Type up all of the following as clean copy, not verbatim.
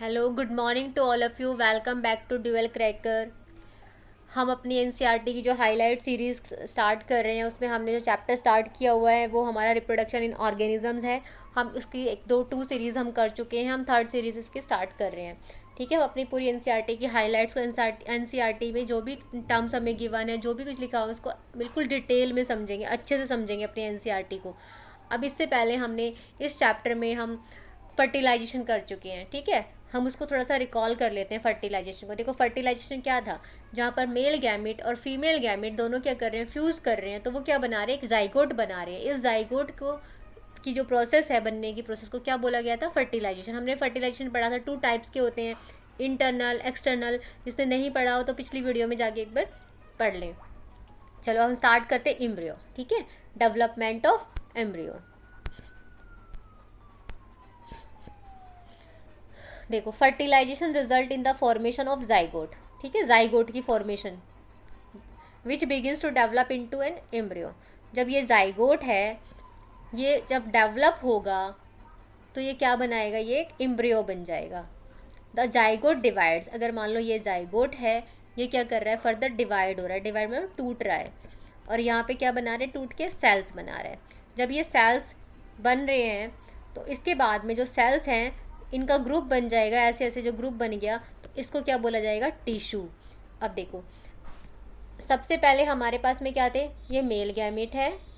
Hello, good morning to all of you. Welcome back to Dual Cracker. हम अपनी NCERT की जो highlight series start कर रहे हैं, उसमें हमने जो चैप्टर स्टार्ट किया हुआ है वो हमारा रिप्रोडक्शन इन ऑर्गेनिजम्स है। हम उसकी एक दो टू सीरीज़ हम कर चुके हैं, हम थर्ड सीरीज़ इसकी स्टार्ट कर रहे हैं। ठीक है, हम अपनी पूरी एनसीईआरटी की हाईलाइट्स को एनसीईआरटी में जो भी टर्म्स हमें गिवन है, जो भी कुछ लिखा हुआ है, उसको बिल्कुल डिटेल में समझेंगे, अच्छे से समझेंगे अपनी एनसीईआरटी को। अब इससे पहले हमने इस चैप्टर में हम फर्टिलाइजेशन कर चुके हैं। ठीक है, हम उसको थोड़ा सा रिकॉल कर लेते हैं फर्टिलाइजेशन को। देखो, फर्टिलाइजेशन क्या था, जहाँ पर मेल गैमिट और फीमेल गैमिट दोनों क्या कर रहे हैं, फ्यूज़ कर रहे हैं। तो वो क्या बना रहे हैं, एक जाइगोट बना रहे हैं। इस जाइगोट को की जो प्रोसेस है, बनने की प्रोसेस को क्या बोला गया था, फर्टिलाइजेशन। हमने फर्टिलाइजेशन पढ़ा था, टू टाइप्स के होते हैं, इंटरनल, एक्सटर्नल। जिसने नहीं पढ़ा हो तो पिछली वीडियो में जाके एक बार पढ़ लें। चलो हम स्टार्ट करते हैं एम्ब्रियो। ठीक है, डेवलपमेंट ऑफ एम्ब्रियो। देखो, fertilisation result in the formation of zygote. ठीक है, जाइगोट की formation which begins to develop into an embryo. जब ये जाइगोट है, ये जब डेवलप होगा तो ये क्या बनाएगा, ये एक एम्ब्रियो बन जाएगा। The zygote divides. अगर मान लो ये जाइगोट है, ये क्या कर रहा है, फर्दर डिवाइड हो रहा है। डिवाइड मतलब टूट रहा है, और यहाँ पे क्या बना रहे हैं, टूट के सेल्स बना रहा है। जब ये सेल्स बन रहे हैं तो इसके बाद में जो सेल्स हैं, इनका ग्रुप बन जाएगा। ऐसे ऐसे जो ग्रुप बन गया तो इसको क्या बोला जाएगा, टिश्यू। अब देखो, सबसे पहले हमारे पास में क्या थे, ये मेल गैमिट है,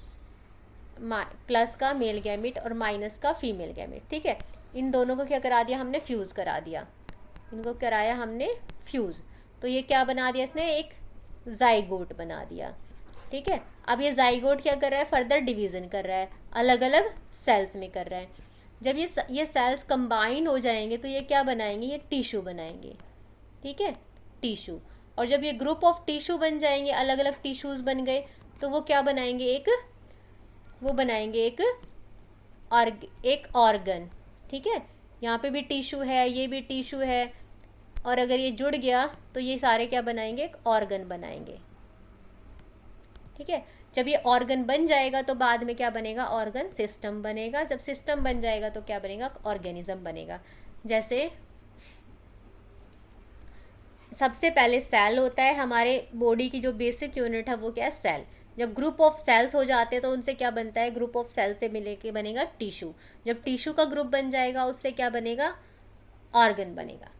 प्लस का मेल गैमिट और माइनस का फीमेल गैमिट। ठीक है, इन दोनों को क्या करा दिया हमने, फ्यूज़ करा दिया। इनको कराया हमने फ्यूज़, तो ये क्या बना दिया इसने, एक जाइगोट बना दिया। ठीक है, अब ये जाइगोट क्या कर रहा है, फर्दर डिवीज़न कर रहा है, अलग अलग सेल्स में कर रहा है। जब ये सेल्स कंबाइन हो जाएंगे तो ये क्या बनाएंगे, ये टिश्यू बनाएंगे। ठीक है, टिश्यू। और जब ये ग्रुप ऑफ टिश्यू बन जाएंगे, अलग अलग टिश्यूज़ बन गए, तो वो क्या बनाएंगे, वो बनाएंगे एक ऑर्गन। ठीक है, यहाँ पे भी टिश्यू है, ये भी टिश्यू है, और अगर ये जुड़ गया तो ये सारे क्या बनाएंगे, एक ऑर्गन बनाएंगे। ठीक है, जब ये ऑर्गन बन जाएगा तो बाद में क्या बनेगा, ऑर्गन सिस्टम बनेगा। जब सिस्टम बन जाएगा तो क्या बनेगा, ऑर्गेनिज्म बनेगा। जैसे सबसे पहले सेल होता है, हमारे बॉडी की जो बेसिक यूनिट है वो क्या है, सेल। जब ग्रुप ऑफ सेल्स हो जाते हैं तो उनसे क्या बनता है, ग्रुप ऑफ सेल से मिले के बनेगा टिश्यू। जब टिश्यू का ग्रुप बन जाएगा उससे क्या बनेगा, ऑर्गन बनेगा।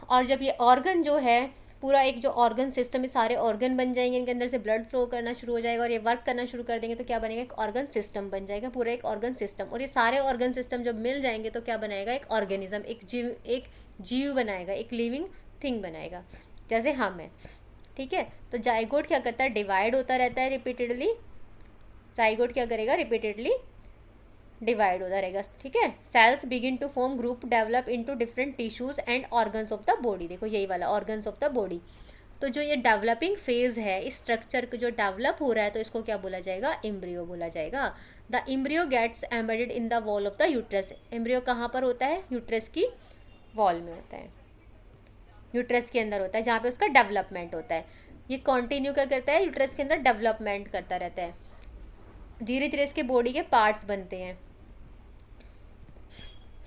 और जब ये ऑर्गन जो है, पूरा एक जो ऑर्गन सिस्टम, ये सारे ऑर्गन बन जाएंगे, इनके अंदर से ब्लड फ्लो करना शुरू हो जाएगा और ये वर्क करना शुरू कर देंगे, तो क्या बनेगा, एक ऑर्गन सिस्टम बन जाएगा, पूरा एक ऑर्गन सिस्टम। और ये सारे ऑर्गन सिस्टम जब मिल जाएंगे तो क्या बनाएगा, एक ऑर्गेनिज्म, एक जीव बनाएगा, एक लिविंग थिंग बनाएगा, जैसे हम हैं। ठीक है, तो जाइगोट क्या करता है, डिवाइड होता रहता है रिपीटेडली। जाइगोट क्या करेगा, रिपीटेडली डिवाइड होता रहेगा। ठीक है, cells begin to form group, develop into different tissues and organs of the body. देखो यही वाला ऑर्गन्स ऑफ द बॉडी। तो जो ये डेवलपिंग फेज है, इस स्ट्रक्चर को जो डेवलप हो रहा है, तो इसको क्या बोला जाएगा, एम्ब्रियो बोला जाएगा। The embryo gets embedded in the wall of the uterus. Embryo कहाँ पर होता है, यूट्रस की वॉल में होता है, यूट्रस के अंदर होता है, जहाँ पे उसका डेवलपमेंट होता है। ये कॉन्टिन्यू क्या करता है, यूट्रस के अंदर डेवलपमेंट करता रहता है। धीरे धीरे इसके बॉडी के पार्ट्स बनते हैं,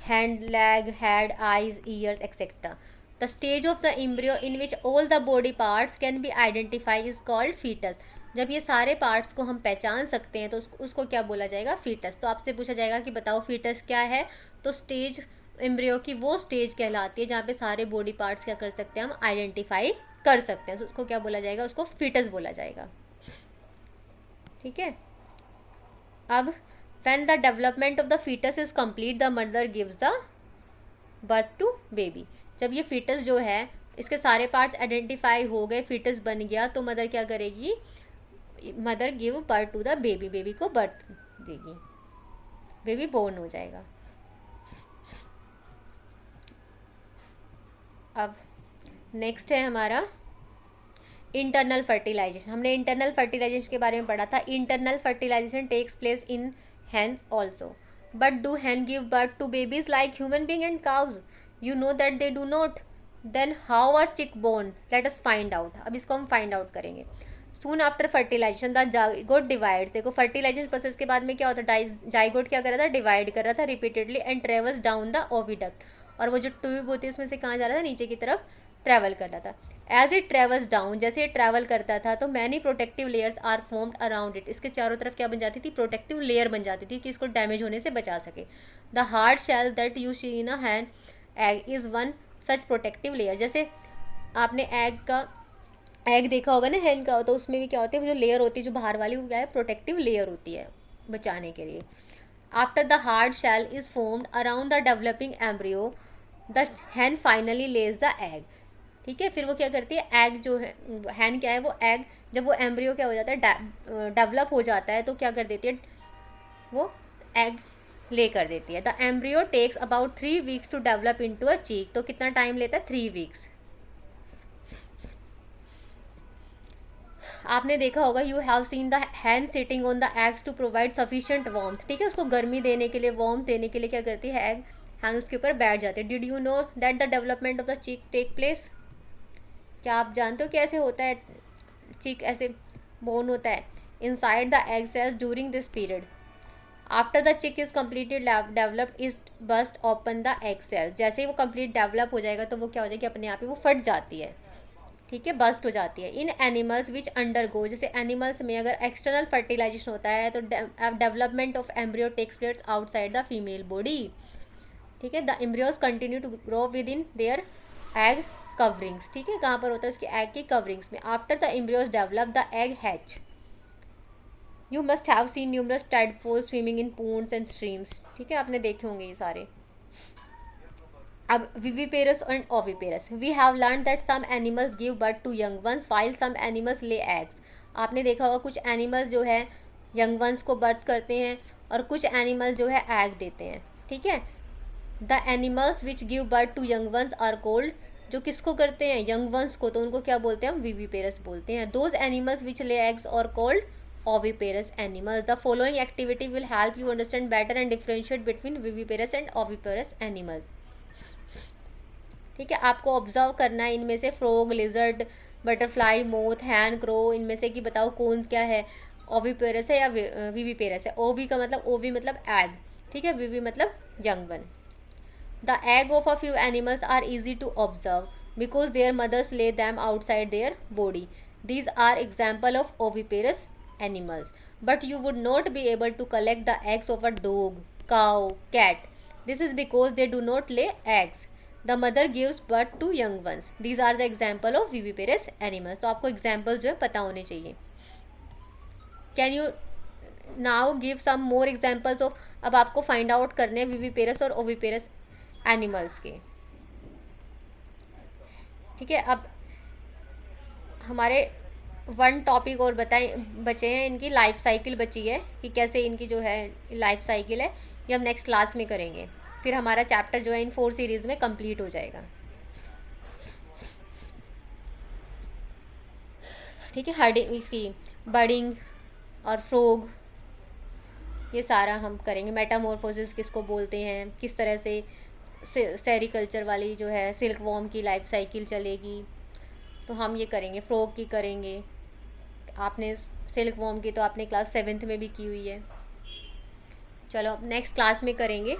hand, leg, head, eyes, ears, etc. The stage of the embryo in which all the body parts can be identified is called fetus. जब ये सारे पार्ट्स को हम पहचान सकते हैं तो उसको क्या बोला जाएगा, फीटस। तो आपसे पूछा जाएगा कि बताओ फीटस क्या है, तो स्टेज एम्ब्रियो की वो स्टेज कहलाती है जहाँ पे सारे बॉडी पार्ट्स क्या कर सकते हैं, हम आइडेंटिफाई कर सकते हैं, तो उसको क्या बोला जाएगा, उसको फीटस बोला जाएगा। ठीक है, अब when the development of the fetus is complete, the mother gives the birth to baby. जब ये fetus जो है, इसके सारे पार्ट्स आइडेंटिफाई हो गए, fetus बन गया, तो मदर क्या करेगी, mother give birth to the baby, baby को बर्थ देगी, बेबी बोर्न हो जाएगा। अब नेक्स्ट है हमारा इंटरनल फर्टिलाइजेशन। हमने इंटरनल फर्टिलाइजेशन के बारे में पढ़ा था। Internal fertilisation takes place in hens also. But do hen give birth to babies like human being and cows? You know that they do not. Then how are chick born? Let us find out. अब इसको हम find out करेंगे। Soon after fertilisation the zygote divides. देखो fertilisation process के बाद में क्या होता है, जाइगोट क्या कर रहा था, डिवाइड कर रहा था repeatedly and travels down the oviduct, और वो जो ट्यूब होती है उसमें से कहाँ जा रहा था, नीचे की तरफ ट्रैवल कर रहा था। एज इट ट्रेवल्स डाउन, जैसे ये ट्रैवल करता था तो many protective layers are formed around it, इसके चारों तरफ क्या बन जाती थी, प्रोटेक्टिव लेयर बन जाती थी कि इसको डैमेज होने से बचा सके। The hard shell that you see in a hen's egg is one such protective layer. जैसे आपने एग देखा होगा ना हैन का, तो उसमें भी क्या होती है, जो लेयर होती है जो बाहर वाली, वो क्या है, प्रोटेक्टिव लेयर होती है बचाने के लिए। After the hard shell is formed around the developing embryo the hen finally lays the egg. ठीक है, फिर वो क्या करती है, एग जो है, हैन क्या है, वो एग जब वो एम्ब्रियो क्या हो जाता है, डेवलप हो जाता है, तो क्या कर देती है, वो एग ले कर देती है। The embryo takes about 3 weeks to develop into a chick, तो कितना टाइम लेता है, 3 वीक्स। आपने देखा होगा, you have seen the hen sitting on the eggs to provide sufficient warmth. ठीक है, उसको गर्मी देने के लिए, वार्म देने के लिए क्या करती है, एग हैन उसके ऊपर बैठ जाते हैं। Did you know that the development of the chick take place, क्या आप जानते हो कैसे होता है, चीक ऐसे बोन होता है inside the egg shells during this period. After the chick is completed developed is burst open the egg shells, जैसे ही वो कंप्लीट डेवलप हो जाएगा तो वो क्या हो जाएगी, अपने आप ही वो फट जाती है। ठीक है, बस्ट हो जाती है। इन एनिमल्स विच अंडरगो, जैसे एनिमल्स में अगर एक्सटर्नल फर्टिलाइजेशन होता है तो development of embryo takes place outside the female body. ठीक है, the embryos continue to grow within their egg coverings. ठीक है, कहाँ पर होता है, उसके एग की कवरिंग्स में। After the embryos develop the egg hatch. You must have seen numerous tadpoles swimming in pools and streams. ठीक है, आपने देखे होंगे ये सारे। अब viviparous and oviparous, we have learn that some animals give birth to young ones while some animals lay eggs. आपने देखा होगा कुछ एनिमल्स जो है यंग वंस को बर्थ करते हैं और कुछ एनिमल जो है एग देते हैं। ठीक है, the animals which give birth to young ones are called, जो किसको करते हैं, यंग वंस को, तो उनको क्या बोलते हैं, हम विविपेरस बोलते हैं। Those animals which lay eggs और cold oviparous animals. The following activity will help you understand better and differentiate between viviparous and oviparous animals. ठीक है, आपको ऑब्जर्व करना है इनमें से फ्रॉग, लिजर्ड, बटरफ्लाई, मोथ, हैन, क्रो, इनमें से कि बताओ कौन क्या है, ओविपेरस है या विविपेरस है। ओवी का मतलब, ओवी मतलब एग, ठीक है, विवी मतलब young one. The egg of a few animals are easy to observe because their mothers lay them outside their body. These are example of oviparous animals, but you would not be able to collect the eggs of a dog, cow, cat. This is because they do not lay eggs. The mother gives birth to young ones. These are the example of viviparous animals. तो आपको examples जो है पता होने चाहिए. Can you now give some more examples of, अब आपको find out करने हैं viviparous और oviparous animals के. ठीक है, अब हमारे वन टॉपिक और बचे हैं, इनकी लाइफ साइकिल बची है कि कैसे इनकी जो है लाइफ साइकिल है, ये हम नेक्स्ट क्लास में करेंगे। फिर हमारा चैप्टर जो है इन 4 सीरीज़ में कंप्लीट हो जाएगा। ठीक है, हर्डिंग, इसकी बर्डिंग और फ्रॉग, ये सारा हम करेंगे। मेटामॉर्फोसिस किसको बोलते हैं, किस तरह से सेरिकल्चर वाली जो है सिल्क वॉर्म की लाइफ साइकिल चलेगी, तो हम ये करेंगे। फ्रॉग की करेंगे, आपने सिल्क वॉर्म की तो आपने क्लास 7th में भी की हुई है। चलो अब नेक्स्ट क्लास में करेंगे।